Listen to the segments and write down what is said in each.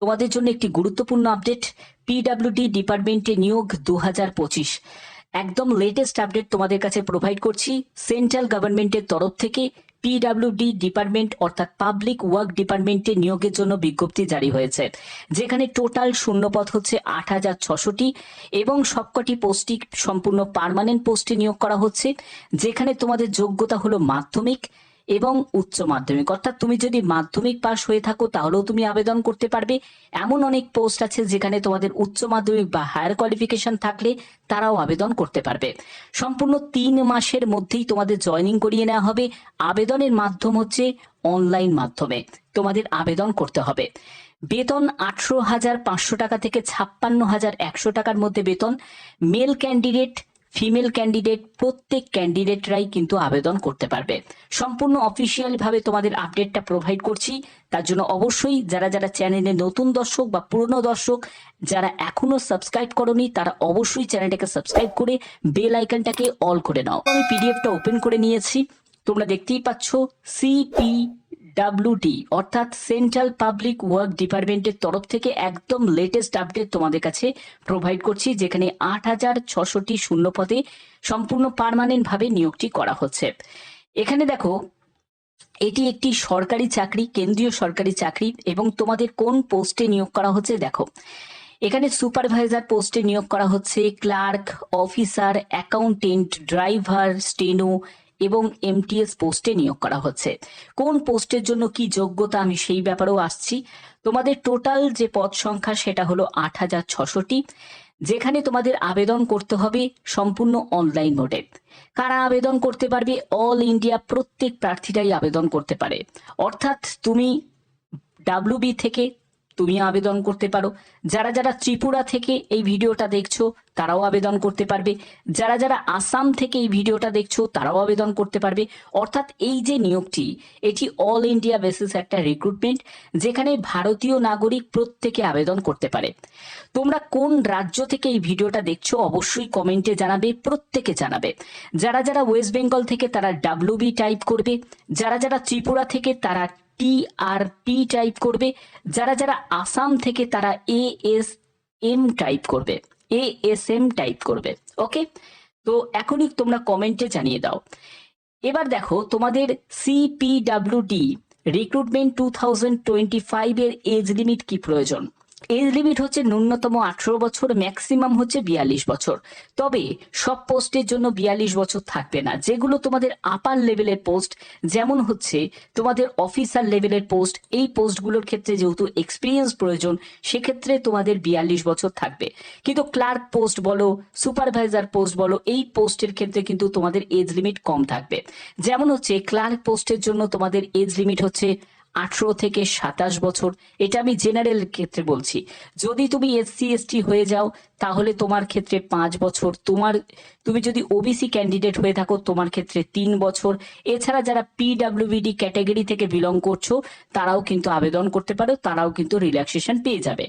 তোমাদের জন্য একটি গুরুত্বপূর্ণ আপডেট। পিডব্লিউডি ডিপার্টমেন্টে নিয়োগ 2025 একদম লেটেস্ট আপডেট তোমাদের কাছে প্রোভাইড করছি। সেন্ট্রাল গভর্নমেন্টের তরফ থেকে পিডব্লিউডি ডিপার্টমেন্ট অর্থাৎ পাবলিক ওয়ার্ক ডিপার্টমেন্টে নিয়োগের জন্য বিজ্ঞপ্তি জারি হয়েছে, যেখানে টোটাল শূন্যপদ হচ্ছে 8,600টি এবং সবকটি পোস্টই সম্পূর্ণ পার্মানেন্ট পোস্টে নিয়োগ করা হচ্ছে, যেখানে তোমাদের যোগ্যতা হলো মাধ্যমিক এবং উচ্চ মাধ্যমিক। অর্থাৎ তুমি যদি মাধ্যমিক পাস হয়ে থাকো তাহলেও তুমি আবেদন করতে পারবে। এমন অনেক পোস্ট আছে যেখানে তোমাদের উচ্চ মাধ্যমিক বা হায়ার কোয়ালিফিকেশন থাকলে তারাও আবেদন করতে পারবে। সম্পূর্ণ 3 মাসের মধ্যেই তোমাদের জয়েনিং করিয়ে নেওয়া হবে। আবেদনের মাধ্যম হচ্ছে অনলাইন মাধ্যমে তোমাদের আবেদন করতে হবে। বেতন 18,500 টাকা থেকে 56,100 টাকার মধ্যে বেতন। মেল ক্যান্ডিডেট ফিমেল ক্যান্ডিডেট প্রত্যেক ক্যান্ডিডেটরাই কিন্তু আবেদন করতে পারবে। সম্পূর্ণ অফিসিয়াল ভাবে তোমাদের আপডেটটা প্রোভাইড করছি। তার জন্য অবশ্যই যারা যারা চ্যানেলে নতুন দর্শক বা পুরনো দর্শক যারা এখনো সাবস্ক্রাইব করোনি তারা অবশ্যই চ্যানেলটাকে সাবস্ক্রাইব করে বেল আইকনটাকে অল করে নাও। আমি পিডিএফটা ওপেন করে নিয়েছি, তোমরা দেখতেই পাচ্ছ। সিপিডব্লিউডি অর্থাৎ সেন্ট্রাল পাবলিক ওয়ার্ক ডিপার্টমেন্টের তরফ থেকে একদম লেটেস্ট আপডেট তোমাদের কাছে প্রোভাইড করছি, যেখানে 8,600টি শূন্য পদে সম্পূর্ণ পার্মানেন্ট ভাবে নিয়োগটি করা হচ্ছে। এখানে দেখো, এটি একটি সরকারি চাকরি, কেন্দ্রীয় সরকারি চাকরি, এবং তোমাদের কোন পোস্টে নিয়োগ করা হচ্ছে দেখো। এখানে সুপারভাইজার পোস্টে নিয়োগ করা হচ্ছে, clerk, officer, accountant, driver, steno এবং এমটিএস পোস্টে নিয়োগ করা হচ্ছে। কোন পোস্টের জন্য কি যোগ্যতা আমি সেই ব্যাপারেও আসছি। তোমাদের টোটাল যে পদ সংখ্যা সেটা হলো 8,600টি, যেখানে তোমাদের আবেদন করতে হবে সম্পূর্ণ অনলাইন মোডে। কারা আবেদন করতে পারবে? অল ইন্ডিয়া প্রত্যেক প্রার্থীরাই আবেদন করতে পারে। অর্থাৎ তুমি ডাব্লিউবি থেকে তুমি আবেদন করতে পারো। যারা যারা ত্রিপুরা থেকে এই ভিডিওটা দেখছো তারাও আবেদন করতে পারবে। যারা যারা আসাম থেকে এই ভিডিওটা দেখছো তারাও আবেদন করতে পারবে। অর্থাৎ এই যে নিয়োগটি, এটি অল ইন্ডিয়া বেসিস একটা রিক্রুটমেন্ট, যেখানে ভারতীয় নাগরিক প্রত্যেকে আবেদন করতে পারে। তোমরা কোন রাজ্য থেকে এই ভিডিওটা দেখছো অবশ্যই কমেন্টে জানাবে, প্রত্যেকে জানাবে। যারা যারা ওয়েস্ট বেঙ্গল থেকে তারা ডাব্লিউবি টাইপ করবে, যারা যারা ত্রিপুরা থেকে তারা TRP টাইপ করবে, যারা যারা আসাম থেকে তারা ASM টাইপ করবে, ASM টাইপ করবে। ওকে, তো এখনই তোমরা কমেন্টে জানিয়ে দাও। এবার দেখো, তোমাদের CPWD রিক্রুটমেন্ট 2025 এর এজ লিমিট কি প্রয়োজন। এজ লিমিট হচ্ছে ন্যূনতম 18 বছর, ম্যাক্সিমাম হচ্ছে 42 বছর। তবে সব পোস্টের জন্য 42 বছর থাকবে না। যেগুলো তোমাদের আপার লেভেলের পোস্ট, যেমন হচ্ছে তোমাদের অফিসার লেভেলের পোস্ট, এই পোস্টগুলোর ক্ষেত্রে যেহেতু এক্সপিরিয়েন্স প্রয়োজন, সেক্ষেত্রে তোমাদের 42 বছর থাকবে। কিন্তু ক্লার্ক পোস্ট বলো, সুপারভাইজার পোস্ট বলো, এই পোস্টের ক্ষেত্রে কিন্তু তোমাদের এজ লিমিট কম থাকবে। যেমন হচ্ছে ক্লার্ক পোস্টের জন্য তোমাদের এজ লিমিট হচ্ছে 18 থেকে 27 বছর। এটা আমি জেনারেল ক্ষেত্রে বলছি। যদি তুমি SC ST হয়ে যাও তাহলে তোমার ক্ষেত্রে 5 বছর, তুমি যদি ওবিসি ক্যান্ডিডেট হয়ে থাকো তোমার ক্ষেত্রে 3 বছর। এছাড়া যারা পিডব্লিউডি ক্যাটাগরি থেকে বিলং করছো তারাও কিন্তু আবেদন করতে পারো, তারাও কিন্তু রিল্যাক্সেশন পেয়ে যাবে।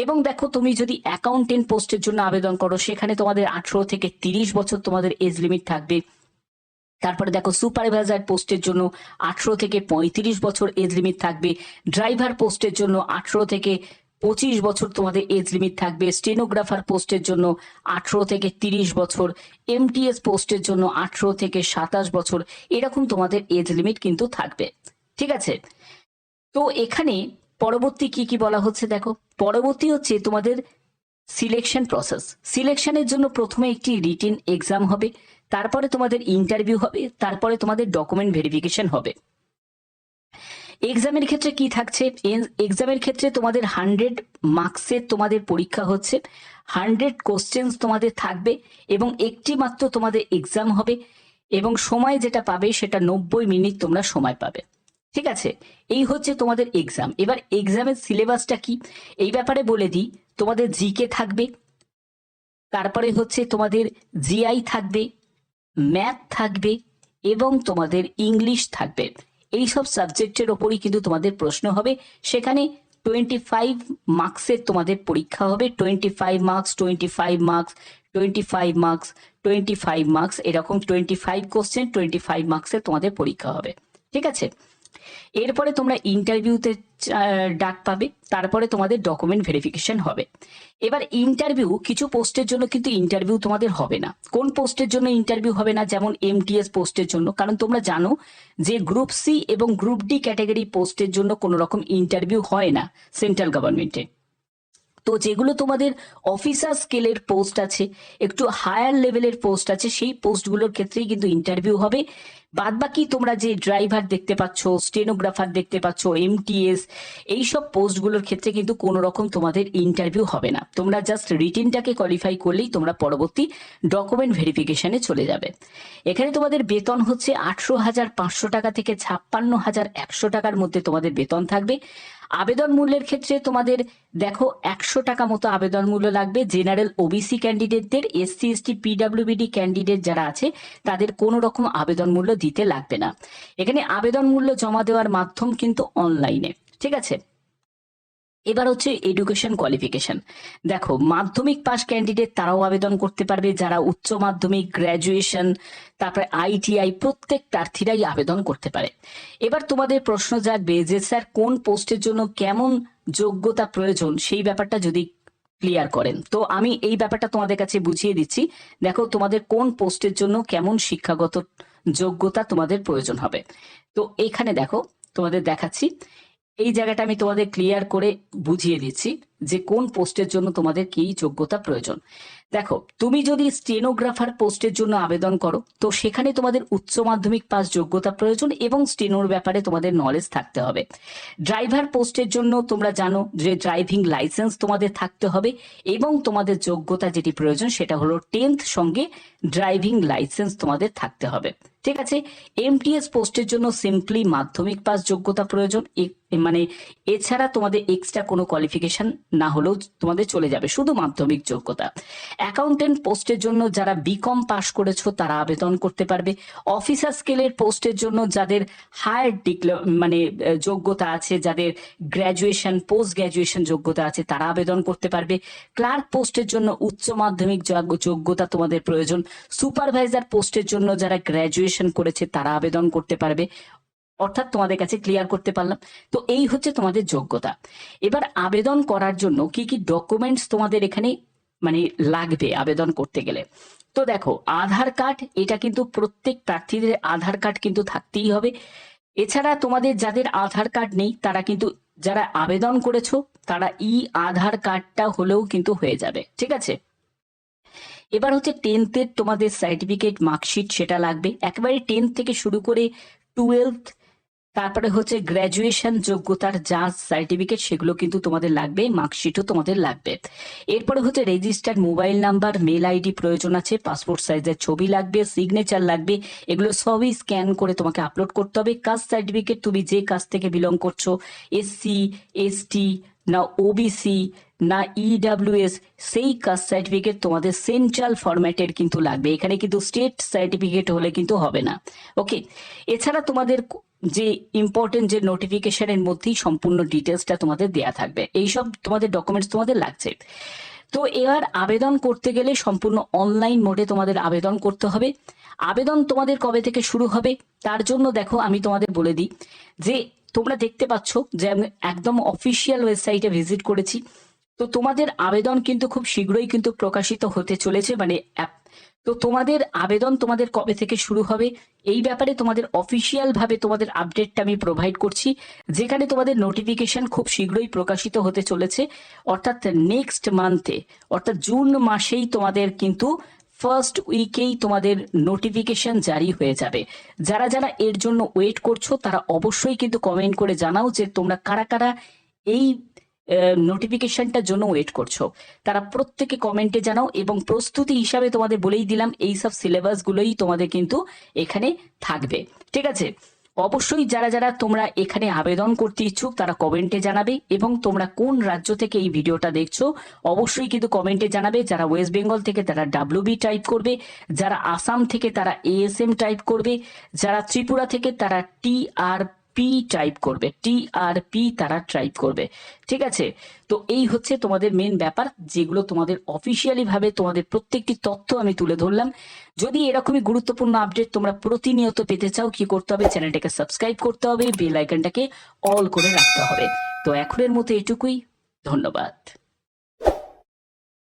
এবং দেখো, তুমি যদি অ্যাকাউন্টেন্ট পোস্টের জন্য আবেদন করো সেখানে তোমাদের 18 থেকে 30 বছর তোমাদের এজ লিমিট থাকবে। তারপরে দেখো, সুপারভাইজার পোস্টের জন্য 18 থেকে 35 বছর এজ লিমিট থাকবে। ড্রাইভার পোস্টের জন্য 18 থেকে 25 বছর তোমাদের এজ লিমিট থাকবে। স্টেনোগ্রাফার পোস্টের জন্য 18 থেকে 30 বছর। MTS পোস্টের জন্য 18 থেকে 27 বছর। এরকম তোমাদের এজ লিমিট কিন্তু থাকবে। ঠিক আছে, তো এখানে পরবর্তী কি কি বলা হচ্ছে দেখো। পরবর্তী হচ্ছে তোমাদের সিলেকশন প্রসেস। সিলেকশনের জন্য প্রথমে একটি রিটেন এক্সাম হবে, তারপরে তোমাদের ইন্টারভিউ হবে, তারপরে তোমাদের ডকুমেন্ট ভেরিফিকেশন হবে। এক্সামের ক্ষেত্রে কি থাকছে? এক্সামের ক্ষেত্রে তোমাদের 100 মার্কসের তোমাদের পরীক্ষা হচ্ছে, 100 কোশ্চেন্স তোমাদের থাকবে এবং একটি মাত্র তোমাদের এক্সাম হবে, এবং সময় যেটা পাবে সেটা 90 মিনিট তোমরা সময় পাবে। ঠিক আছে, এই হচ্ছে তোমাদের এক্সাম। এবার এক্সামের সিলেবাসটা কি এই ব্যাপারে বলে দিই। তোমাদের জিকে থাকবে, তারপরে হচ্ছে তোমাদের জিআই থাকবে, ম্যাথ থাকবে এবং তোমাদের ইংলিশ থাকবে। এই সব সাবজেক্টের ওপরই কিন্তু তোমাদের প্রশ্ন হবে। সেখানে 25 মার্কসের তোমাদের পরীক্ষা হবে। 25 মার্কস, 25 মার্কস, 25 মার্কস, 25 মার্কস, এরকম 25 কোশ্চেন 25 মার্কসের তোমাদের পরীক্ষা হবে। ঠিক আছে, এরপরে তোমরা ইন্টারভিউতে ডাক পাবে, তারপরে তোমাদের ডকুমেন্ট ভেরিফিকেশন হবে। এবার ইন্টারভিউ, কিছু পোস্টের জন্য কিন্তু ইন্টারভিউ তোমাদের হবে না। কোন পোস্টের জন্য ইন্টারভিউ হবে না? যেমন এমটিএস পোস্টের জন্য, কারণ তোমরা জানো যে গ্রুপ সি এবং গ্রুপ ডি ক্যাটাগরি পোস্টের জন্য কোনো রকম ইন্টারভিউ হয় না সেন্ট্রাল গভর্নমেন্টে। তো যেগুলো তোমাদের অফিসার স্কেলের পোস্ট আছে, একটু হায়ার লেভেলের পোস্ট আছে, সেই পোস্টগুলোর ক্ষেত্রেই কিন্তু ইন্টারভিউ হবে। বাদ বাকি তোমরা যে ড্রাইভার দেখতে পাচ্ছ, স্টেনোগ্রাফার দেখতে পাচ্ছ, এমটিএস, এইসব পোস্টগুলোর ক্ষেত্রে কিন্তু কোনো রকম তোমাদের ইন্টারভিউ হবে না। তোমরা জাস্ট রিটেনটাকে কোয়ালিফাই করলেই তোমরা পরবর্তী ডকুমেন্ট ভেরিফিকেশনে চলে যাবে। এখানে তোমাদের বেতন হচ্ছে 18,500 টাকা থেকে 56,100 টাকার মধ্যে তোমাদের বেতন থাকবে। আবেদন মূল্যের ক্ষেত্রে তোমাদের দেখো 100 টাকা মতো আবেদন মূল্য লাগবে general OBC ক্যান্ডিডেটদের। SC ST পিডাব্লিউবিডি candidate যারা আছে তাদের কোনো রকম আবেদন মূল্য দিতে লাগবে না। এখানে আবেদন মূল্য জমা দেওয়ার মাধ্যম কিন্তু অনলাইনে, ঠিক আছে। এবার হচ্ছে এডুকেশন কোয়ালিফিকেশন। দেখো মাধ্যমিক পাস ক্যান্ডিডেট তারাও আবেদন করতে পারবে, যারা উচ্চ মাধ্যমিক, গ্র্যাজুয়েশন, তারপরে আইটিআই, প্রত্যেক প্রার্থীরাই আবেদন করতে পারে। এবার তোমাদের প্রশ্ন জাগবে যে স্যার কোন পোস্টের জন্য কেমন যোগ্যতা প্রয়োজন, সেই ব্যাপারটা যদি ক্লিয়ার করেন। তো আমি এই ব্যাপারটা তোমাদের কাছে বুঝিয়ে দিচ্ছি। দেখো তোমাদের কোন পোস্টের জন্য কেমন শিক্ষাগত যোগ্যতা তোমাদের প্রয়োজন হবে। তো এখানে দেখো তোমাদের দেখাচ্ছি, এই জায়গাটা আমি তোমাদের ক্লিয়ার করে বুঝিয়ে দিচ্ছি যে কোন পোস্টের জন্য তোমাদের কি যোগ্যতা প্রয়োজন। দেখো তুমি যদি স্টেনোগ্রাফার পোস্টের জন্য আবেদন করো, তো সেখানে তোমাদের উচ্চ মাধ্যমিক পাস যোগ্যতা প্রয়োজন এবং স্টেনোর ব্যাপারে তোমাদের নলেজ থাকতে হবে। ড্রাইভার পোস্টের জন্য তোমরা জানো যে ড্রাইভিং লাইসেন্স তোমাদের থাকতে হবে এবং তোমাদের যোগ্যতা যেটি প্রয়োজন সেটা হলো 10th সঙ্গে ড্রাইভিং লাইসেন্স তোমাদের থাকতে হবে, ঠিক আছে। এমটিএস পোস্টের জন্য সিম্পলি মাধ্যমিক পাস যোগ্যতা প্রয়োজন, মানে এছাড়া তোমাদের এক্সট্রা কোনো কোয়ালিফিকেশন না হলেও তোমাদের চলে যাবে, শুধু মাধ্যমিক যোগ্যতা। অ্যাকাউন্টেন্ট পোস্টের জন্য যারা বিকম পাস করেছো তারা আবেদন করতে পারবে। অফিসার স্কেলের পোস্টের জন্য যাদের হায়ার মানে যোগ্যতা আছে, যাদের গ্র্যাজুয়েশন, পোস্ট গ্র্যাজুয়েশন যোগ্যতা আছে তারা আবেদন করতে পারবে। ক্লার্ক পোস্টের জন্য উচ্চ মাধ্যমিক যোগ্যতা তোমাদের প্রয়োজন। সুপারভাইজার পোস্টের জন্য যারা গ্র্যাজুয়েশন করেছে তারা আবেদন করতে পারবে। অর্থাৎ তোমাদের কাছে ক্লিয়ার করতে পারলাম। তো এই হচ্ছে তোমাদের যোগ্যতা। এবার আবেদন করার জন্য কি কি ডকুমেন্টস তোমাদের এখানে মানে লাগবে আবেদন করতে গেলে। তো দেখো আধার কার্ড, এটা কিন্তু প্রত্যেক প্রার্থীদের আধার কার্ড কিন্তু থাকতেই হবে। এছাড়া তোমাদের যাদের আধার কার্ড নেই তারা কিন্তু, যারা আবেদন করেছো তারা আধার কার্ডটা হলেও কিন্তু হয়ে যাবে, ঠিক আছে। এবার হচ্ছে 10th এর তোমাদের সার্টিফিকেট, মার্কশিট সেটা লাগবে। একেবারে 10th থেকে শুরু করে 12th, তারপরে হচ্ছে গ্র্যাজুয়েশন যোগ্যতার যা সার্টিফিকেট সেগুলো কিন্তু তোমাদের লাগবে, মার্কশিটও তোমাদের লাগবে। এরপরে হচ্ছে registered mobile number, mail ID প্রয়োজন আছে, পাসপোর্ট সাইজের ছবি লাগবে, সিগনেচার লাগবে, এগুলো সবই স্ক্যান করে তোমাকে আপলোড করতে হবে। কাস্ট সার্টিফিকেট, তুমি যে কাস্ট থেকে বিলং করছো, এসসি, এসটি না ওবিসি না ইডাব্লিউএস, সেই কাস্ট সার্টিফিকেট তোমাদের সেন্ট্রাল ফরম্যাটের কিন্তু লাগবে। এখানে কিন্তু স্টেট সার্টিফিকেট হলে কিন্তু হবে না, ওকে। এছাড়া তোমাদের যে ইম্পর্টেন্ট যে নোটিফিকেশনের মধ্যেই সম্পূর্ণ ডিটেলসটা তোমাদের দেয়া থাকবে, এইসব তোমাদের ডকুমেন্টস তোমাদের লাগছে। তো এবার আবেদন করতে গেলে সম্পূর্ণ অনলাইন মোডে তোমাদের আবেদন করতে হবে। আবেদন তোমাদের কবে থেকে শুরু হবে তার জন্য দেখো আমি তোমাদের বলে দিই যে তোমরা দেখতে পাচ্ছ যে আমি একদম অফিসিয়াল ওয়েবসাইটে ভিজিট করেছি। তো তোমাদের আবেদন কিন্তু খুব শীঘ্রই কিন্তু প্রকাশিত হতে চলেছে, মানে তো তোমাদের আবেদন তোমাদের কবে থেকে শুরু হবে এই ব্যাপারে তোমাদের অফিসিয়াল ভাবে তোমাদের আপডেটটা আমি প্রোভাইড করছি, যেখানে তোমাদের নোটিফিকেশন খুব শীঘ্রই প্রকাশিত হতে চলেছে। অর্থাৎ নেক্সট মান্থে, অর্থাৎ জুন মাসেই তোমাদের কিন্তু ফার্স্ট উইকেই তোমাদের নোটিফিকেশন জারি হয়ে যাবে। যারা যারা এর জন্য ওয়েট করছো তারা অবশ্যই কিন্তু কমেন্ট করে জানাও যে তোমরা কারা কারা এই নোটিফিকেশনটার জন্য ওয়েট করছো, তারা প্রত্যেকে কমেন্টে জানাও। এবং প্রস্তুতি হিসাবে তোমাদের বলেই দিলাম এই সব সিলেবাস গুলোই তোমাদের কিন্তু এখানে থাকবে, ঠিক আছে। অবশ্যই যারা যারা তোমরা এখানে আবেদন করতে ইচ্ছুক তারা কমেন্টে জানাবে, এবং তোমরা কোন রাজ্য থেকে এই ভিডিওটা দেখছো অবশ্যই কিন্তু কমেন্টে জানাবে। যারা ওয়েস্ট বেঙ্গল থেকে তারা WB টাইপ করবে, যারা আসাম থেকে তারা ASM টাইপ করবে, যারা ত্রিপুরা থেকে তারা TR পি টাইপ করবে, TRP তারা টাইপ করবে। ঠিক আছে, তো এই হচ্ছে তোমাদের মেন ব্যাপার, যেগুলো তোমাদের অফিসিয়ালি ভাবে তোমাদের প্রত্যেকটি তথ্য আমি তুলে ধরলাম। যদি এরকমই গুরুত্বপূর্ণ আপডেট তোমরা প্রতিনিয়ত পেতে চাও, কি করতে হবে, চ্যানেলটাকে সাবস্ক্রাইব করতে হবে, বেল আইকনটাকে অল করে রাখতে হবে। তো এখনের মতো এটুকুই, ধন্যবাদ।